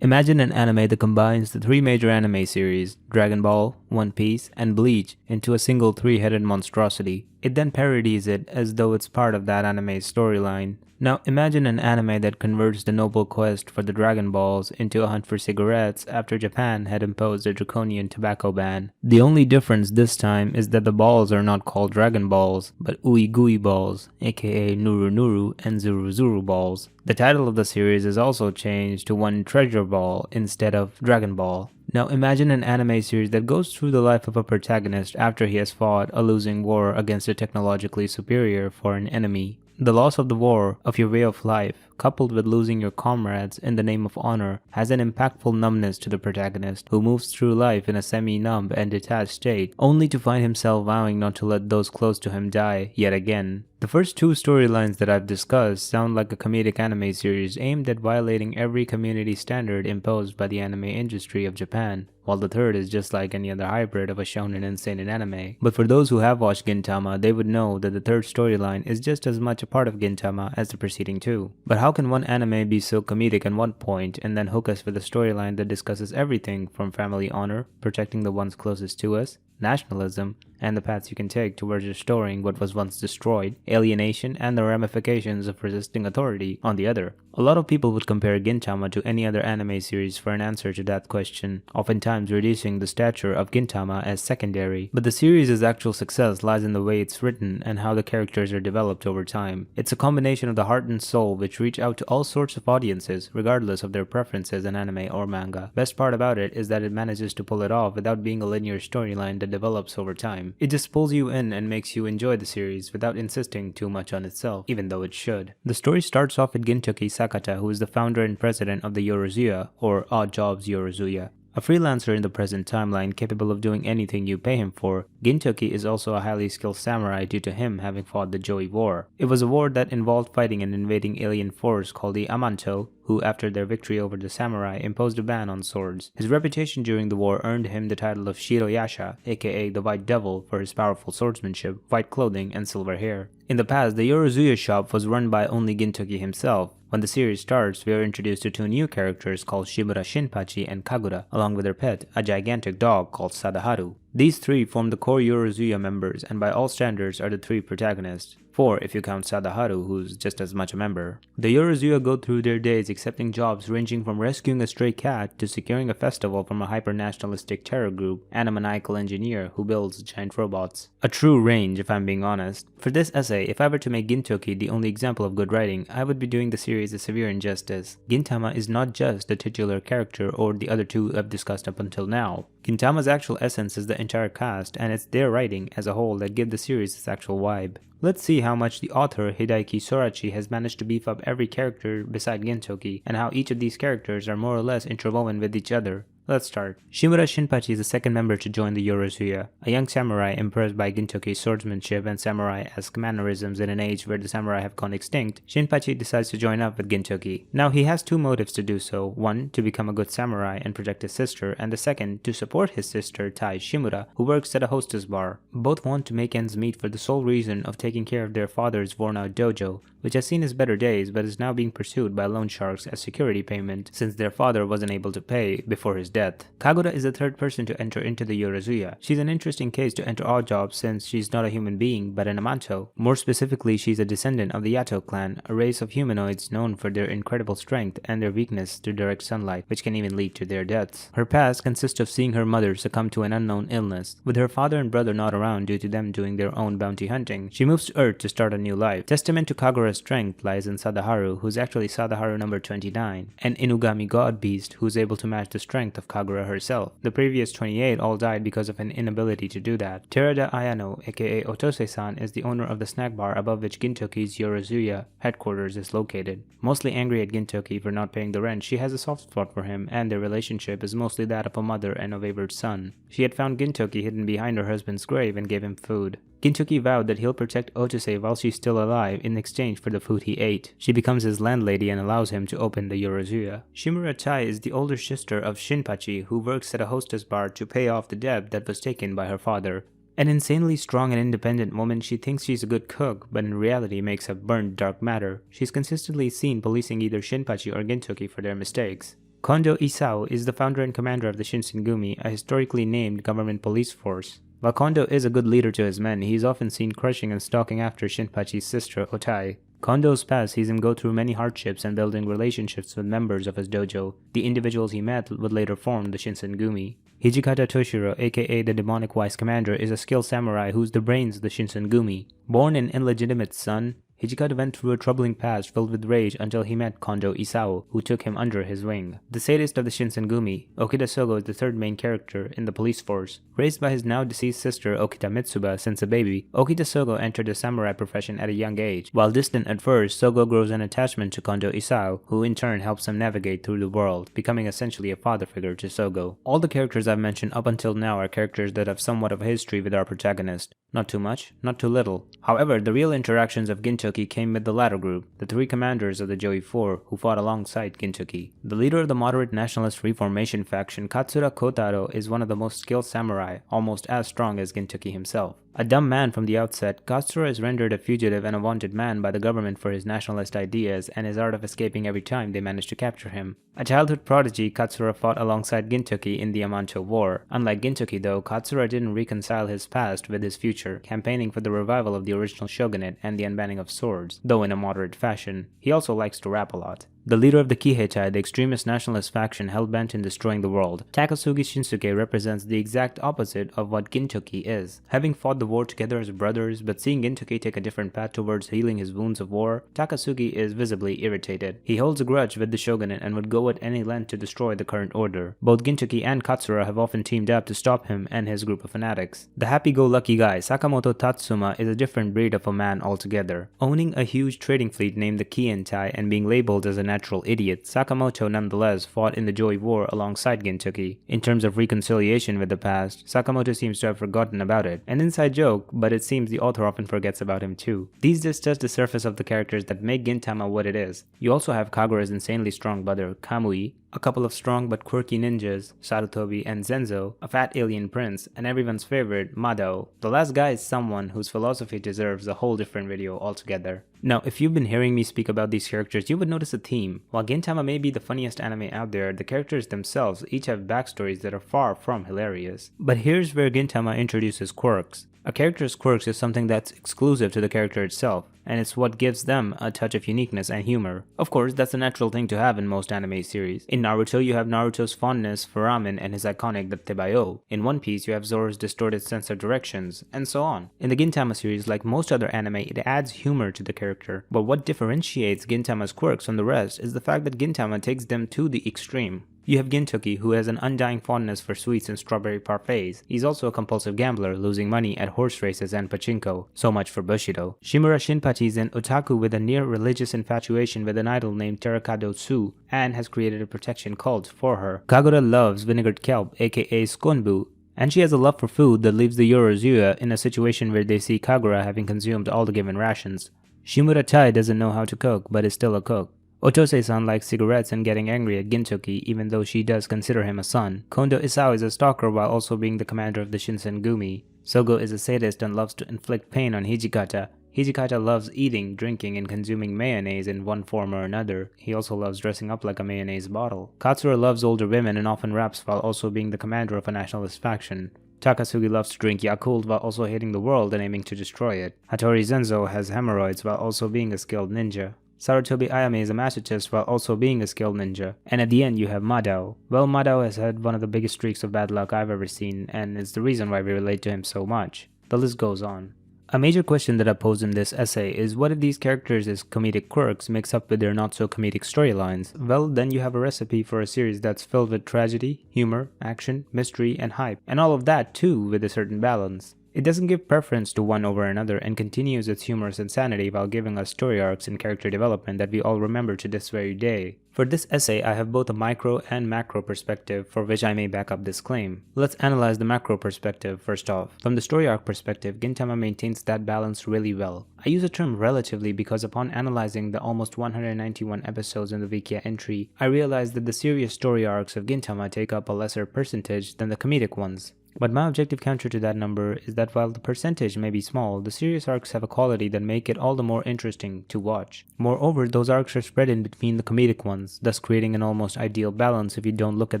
Imagine an anime that combines the three major anime series, Dragon Ball, One Piece, and Bleach, into a single three-headed monstrosity. It then parodies it as though it's part of that anime's storyline. Now imagine an anime that converts the noble quest for the Dragon Balls into a hunt for cigarettes after Japan had imposed a draconian tobacco ban. The only difference this time is that the balls are not called Dragon Balls, but Ui-Gui Balls, aka Nuru Nuru and Zuru Zuru Balls. The title of the series is also changed to One Treasure Ball instead of Dragon Ball. Now imagine an anime series that goes through the life of a protagonist after he has fought a losing war against a technologically superior foreign enemy. The loss of the war, of your way of life, coupled with losing your comrades in the name of honor, has an impactful numbness to the protagonist, who moves through life in a semi-numb and detached state, only to find himself vowing not to let those close to him die yet again. The first two storylines that I've discussed sound like a comedic anime series aimed at violating every community standard imposed by the anime industry of Japan, while the third is just like any other hybrid of a shonen and seinen anime. But for those who have watched Gintama, they would know that the third storyline is just as much a part of Gintama as the preceding two. But how can one anime be so comedic at one point and then hook us with a storyline that discusses everything from family honor, protecting the ones closest to us, nationalism, and the paths you can take towards restoring what was once destroyed, alienation, and the ramifications of resisting authority on the other? A lot of people would compare Gintama to any other anime series for an answer to that question, oftentimes reducing the stature of Gintama as secondary. But the series' actual success lies in the way it's written and how the characters are developed over time. It's a combination of the heart and soul which reach out to all sorts of audiences, regardless of their preferences in anime or manga. Best part about it is that it manages to pull it off without being a linear storyline that develops over time. It just pulls you in and makes you enjoy the series without insisting too much on itself, even though it should. The story starts off with Gintoki Sakata, who is the founder and president of the Yorozuya, or Odd Jobs Yorozuya. A freelancer in the present timeline capable of doing anything you pay him for, Gintoki is also a highly skilled samurai due to him having fought the Joey War. It was a war that involved fighting an invading alien force called the Amanto, who after their victory over the samurai imposed a ban on swords. His reputation during the war earned him the title of Shiroyasha, aka the White Devil, for his powerful swordsmanship, white clothing, and silver hair. In the past, the Yorozuya shop was run by only Gintoki himself. When the series starts, we are introduced to two new characters called Shimura Shinpachi and Kagura, along with their pet, a gigantic dog called Sadaharu. These three form the core Yorozuya members and by all standards are the three protagonists. 4 if you count Sadaharu, who's just as much a member. The Yorozuya go through their days accepting jobs ranging from rescuing a stray cat to securing a festival from a hyper-nationalistic terror group and a maniacal engineer who builds giant robots. A true range, if I'm being honest. For this essay, if I were to make Gintoki the only example of good writing, I would be doing the series a severe injustice. Gintama is not just the titular character or the other two I've discussed up until now. Gintama's actual essence is the entire cast, and it's their writing as a whole that give the series its actual vibe. Let's see how much the author Hideaki Sorachi has managed to beef up every character beside Gintoki, and how each of these characters are more or less interwoven with each other. Let's start. Shimura Shinpachi is the second member to join the Yorozuya, a young samurai impressed by Gintoki's swordsmanship and samurai-esque mannerisms in an age where the samurai have gone extinct. Shinpachi decides to join up with Gintoki. Now he has two motives to do so, one to become a good samurai and protect his sister, and the second to support his sister Tai Shimura, who works at a hostess bar. Both want to make ends meet for the sole reason of taking care of their father's worn-out dojo, which has seen his better days but is now being pursued by loan sharks as security payment since their father wasn't able to pay before his death. Kagura is the third person to enter into the Yorozuya. She's an interesting case to enter Odd Jobs since she's not a human being but an Amanto. More specifically, she's a descendant of the Yato clan, a race of humanoids known for their incredible strength and their weakness to direct sunlight, which can even lead to their deaths. Her past consists of seeing her mother succumb to an unknown illness. With her father and brother not around due to them doing their own bounty hunting, she moves to Earth to start a new life. Testament to Kagura's strength lies in Sadaharu, who's actually Sadaharu number 29, an Inugami god beast who's able to match the strength of Kagura herself. The previous 28 all died because of an inability to do that. Terada Ayano, aka Otose-san, is the owner of the snack bar above which Gintoki's Yorozuya headquarters is located. Mostly angry at Gintoki for not paying the rent, she has a soft spot for him, and their relationship is mostly that of a mother and a wayward son. She had found Gintoki hidden behind her husband's grave and gave him food. Gintoki vowed that he'll protect Otose while she's still alive in exchange for the food he ate. She becomes his landlady and allows him to open the Yorozuya. Shimura Tai is the older sister of Shinpachi, who works at a hostess bar to pay off the debt that was taken by her father. An insanely strong and independent woman, she thinks she's a good cook, but in reality makes up burnt dark matter. She's consistently seen policing either Shinpachi or Gintoki for their mistakes. Kondo Isao is the founder and commander of the Shinsengumi, a historically named government police force. While Kondo is a good leader to his men, he is often seen crushing and stalking after Shinpachi's sister, Otai. Kondo's past sees him go through many hardships and building relationships with members of his dojo. The individuals he met would later form the Shinsengumi. Hijikata Toshiro, aka the demonic wise commander, is a skilled samurai who's the brains of the Shinsengumi. Born an illegitimate son, Hijikata went through a troubling past filled with rage until he met Kondo Isao, who took him under his wing. The sadist of the Shinsengumi, Okita Sogo is the third main character in the police force. Raised by his now deceased sister Okita Mitsuba since a baby, Okita Sogo entered the samurai profession at a young age. While distant at first, Sogo grows an attachment to Kondo Isao, who in turn helps him navigate through the world, becoming essentially a father figure to Sogo. All the characters I've mentioned up until now are characters that have somewhat of a history with our protagonist. Not too much, not too little. However, the real interactions of Gintoki came with the latter group, the three commanders of the Joey Four who fought alongside Gintoki. The leader of the moderate nationalist reformation faction, Katsura Kotaro, is one of the most skilled samurai, almost as strong as Gintoki himself. A dumb man from the outset, Katsura is rendered a fugitive and a wanted man by the government for his nationalist ideas and his art of escaping every time they manage to capture him. A childhood prodigy, Katsura fought alongside Gintoki in the Amanto War. Unlike Gintoki though, Katsura didn't reconcile his past with his future, campaigning for the revival of the original shogunate and the unbanning of swords, though in a moderate fashion. He also likes to rap a lot. The leader of the Kiheitai, the extremist nationalist faction hell-bent in destroying the world, Takasugi Shinsuke represents the exact opposite of what Gintoki is. Having fought the war together as brothers, but seeing Gintoki take a different path towards healing his wounds of war, Takasugi is visibly irritated. He holds a grudge with the shogunate and would go at any length to destroy the current order. Both Gintoki and Katsura have often teamed up to stop him and his group of fanatics. The happy-go-lucky guy, Sakamoto Tatsuma, is a different breed of a man altogether. Owning a huge trading fleet named the Kientai and being labeled as a natural idiot, Sakamoto nonetheless fought in the Joy War alongside Gintoki. In terms of reconciliation with the past, Sakamoto seems to have forgotten about it. An inside joke, but it seems the author often forgets about him too. These just touch the surface of the characters that make Gintama what it is. You also have Kagura's insanely strong brother, Kamui, a couple of strong but quirky ninjas, Sarutobi and Zenzo, a fat alien prince, and everyone's favorite, Madao. The last guy is someone whose philosophy deserves a whole different video altogether. Now, if you've been hearing me speak about these characters, you would notice a theme. While Gintama may be the funniest anime out there, the characters themselves each have backstories that are far from hilarious. But here's where Gintama introduces quirks. A character's quirks is something that's exclusive to the character itself, and it's what gives them a touch of uniqueness and humor. Of course, that's a natural thing to have in most anime series. In Naruto, you have Naruto's fondness for ramen and his iconic Dattebayo. In One Piece, you have Zoro's distorted sense of directions, and so on. In the Gintama series, like most other anime, it adds humor to the character. But what differentiates Gintama's quirks from the rest is the fact that Gintama takes them to the extreme. You have Gintoki, who has an undying fondness for sweets and strawberry parfaits. He's also a compulsive gambler, losing money at horse races and pachinko. So much for Bushido. Shimura Shinpachi is an otaku with a near-religious infatuation with an idol named Terakado Tsu, and has created a protection cult for her. Kagura loves vinegared kelp, aka skonbu, and she has a love for food that leaves the Yorozuya in a situation where they see Kagura having consumed all the given rations. Shimura Tai doesn't know how to cook, but is still a cook. Otose-san likes cigarettes and getting angry at Gintoki, even though she does consider him a son. Kondo Isao is a stalker while also being the commander of the Shinsengumi. Sogo is a sadist and loves to inflict pain on Hijikata. Hijikata loves eating, drinking, and consuming mayonnaise in one form or another. He also loves dressing up like a mayonnaise bottle. Katsura loves older women and often raps while also being the commander of a nationalist faction. Takasugi loves to drink Yakult while also hating the world and aiming to destroy it. Hattori Zenzo has hemorrhoids while also being a skilled ninja. Sarutobi Ayame is a masochist while also being a skilled ninja. And at the end you have Madao. Well, Madao has had one of the biggest streaks of bad luck I've ever seen, and it's the reason why we relate to him so much. The list goes on. A major question that I pose in this essay is what if these characters' comedic quirks mix up with their not so comedic storylines? Well, then you have a recipe for a series that's filled with tragedy, humor, action, mystery, and hype, and all of that too with a certain balance. It doesn't give preference to one over another and continues its humorous insanity while giving us story arcs and character development that we all remember to this very day. For this essay, I have both a micro and macro perspective for which I may back up this claim. Let's analyze the macro perspective first off. From the story arc perspective, Gintama maintains that balance really well. I use the term relatively because upon analyzing the almost 191 episodes in the Wikia entry, I realized that the serious story arcs of Gintama take up a lesser percentage than the comedic ones. But my objective counter to that number is that while the percentage may be small, the serious arcs have a quality that make it all the more interesting to watch. Moreover, those arcs are spread in between the comedic ones, thus creating an almost ideal balance if you don't look at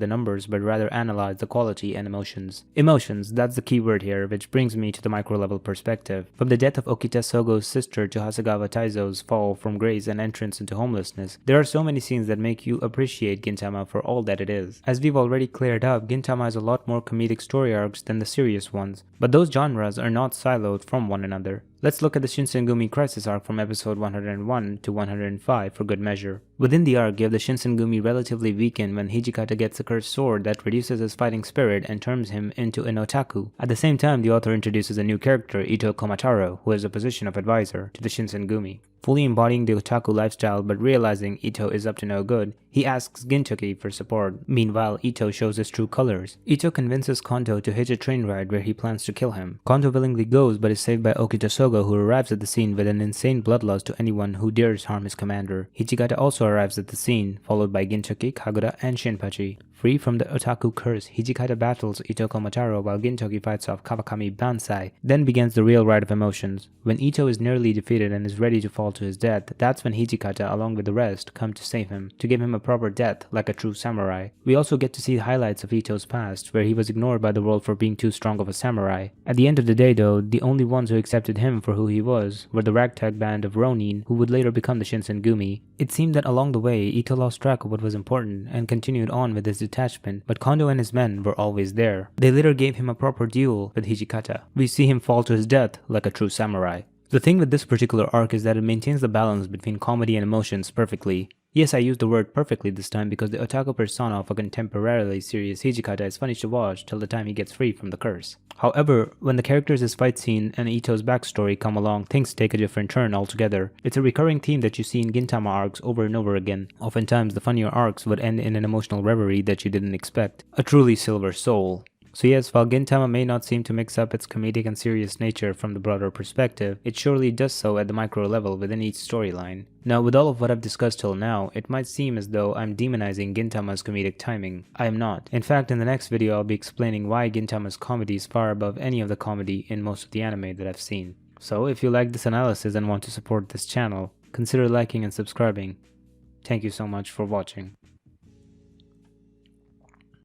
the numbers but rather analyze the quality and emotions. Emotions, that's the key word here, which brings me to the micro-level perspective. From the death of Okita Sogo's sister to Hasegawa Taizo's fall from grace and entrance into homelessness, there are so many scenes that make you appreciate Gintama for all that it is. As we've already cleared up, Gintama has a lot more comedic story arcs than the serious ones, but those genres are not siloed from one another. Let's look at the Shinsengumi Crisis arc from episode 101 to 105 for good measure. Within the arc, you have the Shinsengumi relatively weakened when Hijikata gets a cursed sword that reduces his fighting spirit and turns him into an otaku. At the same time, the author introduces a new character, Ito Komataro, who has a position of advisor to the Shinsengumi. Fully embodying the otaku lifestyle but realizing Ito is up to no good, he asks Gintoki for support. Meanwhile, Ito shows his true colors. Ito convinces Kondo to hitch a train ride where he plans to kill him. Kondo willingly goes but is saved by Okita Sogo, who arrives at the scene with an insane bloodlust to anyone who dares harm his commander. Hijikata also arrives at the scene, followed by Gintoki, Kagura, and Shinpachi. Free from the otaku curse, Hijikata battles Ito Komataro while Gintoki fights off Kawakami Bansai. Then begins the real ride of emotions. When Ito is nearly defeated and is ready to fall to his death, that's when Hijikata, along with the rest, come to save him, to give him a proper death like a true samurai. We also get to see highlights of Ito's past, where he was ignored by the world for being too strong of a samurai. At the end of the day though, the only ones who accepted him for who he was were the ragtag band of Ronin, who would later become the Shinsengumi. It seemed that along the way, Ito lost track of what was important and continued on with his detachment, but Kondo and his men were always there. They later gave him a proper duel with Hijikata. We see him fall to his death like a true samurai. The thing with this particular arc is that it maintains the balance between comedy and emotions perfectly. Yes, I used the word perfectly this time because the otaku persona of a contemporarily serious Hijikata is funny to watch till the time he gets free from the curse. However, when the characters' fight scene and Ito's backstory come along, things take a different turn altogether. It's a recurring theme that you see in Gintama arcs over and over again. Oftentimes, the funnier arcs would end in an emotional reverie that you didn't expect. A truly silver soul. So yes, while Gintama may not seem to mix up its comedic and serious nature from the broader perspective, it surely does so at the micro level within each storyline. Now, with all of what I've discussed till now, it might seem as though I'm demonizing Gintama's comedic timing. I am not. In fact, in the next video I'll be explaining why Gintama's comedy is far above any of the comedy in most of the anime that I've seen. So if you like this analysis and want to support this channel, consider liking and subscribing. Thank you so much for watching.